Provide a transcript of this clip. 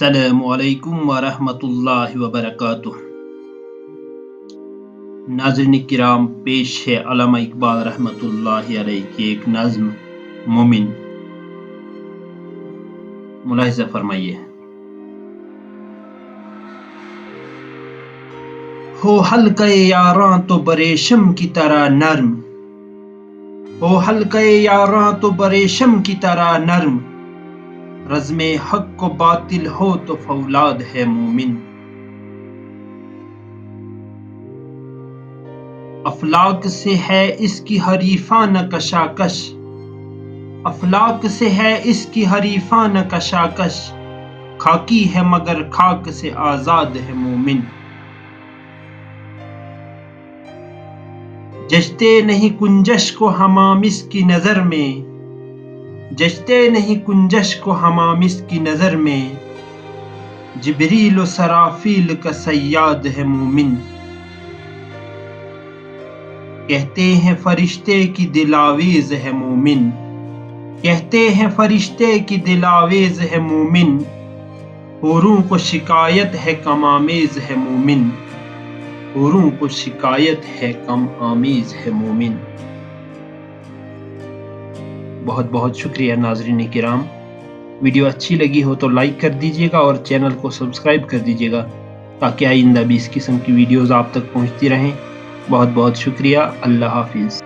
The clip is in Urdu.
السلام علیکم ورحمۃ اللہ وبرکاتہ۔ ناظرین کرام، پیش ہے علامہ اقبال رحمۃ اللہ علیہ کی ایک نظم مومن۔ ملاحظہ فرمائیے۔ ہو حلقہ یاراں تو بریشم کی طرح نرم، ہو حلقہ یاراں تو بریشم کی طرح نرم، رزم حق و باطل ہو تو فولاد ہے مومن۔ افلاک سے ہے اس کی حریفانہ کشاکش، افلاک سے ہے اس کی حریفانہ کشاکش، خاکی ہے مگر خاک سے آزاد ہے مومن۔ جچتے نہیں کنجش کو ہمامس کی نظر میں، جچتے نہیں کنجش کو ہمامس کی نظر میں، جبریل و سرافیل کا صیاد ہے مومن۔ کہتے ہیں فرشتے کی دل آویز ہے مومن، کہتے ہیں فرشتے کی دل آویز ہے مومن، حوروں کو شکایت ہے کم آمیز ہے مومن، حوروں کو شکایت ہے کم آمیز ہے مومن۔ بہت بہت شکریہ ناظرین کرام۔ ویڈیو اچھی لگی ہو تو لائک کر دیجیے گا اور چینل کو سبسکرائب کر دیجیے گا تاکہ آئندہ بھی اس قسم کی ویڈیوز آپ تک پہنچتی رہیں۔ بہت بہت شکریہ۔ اللہ حافظ۔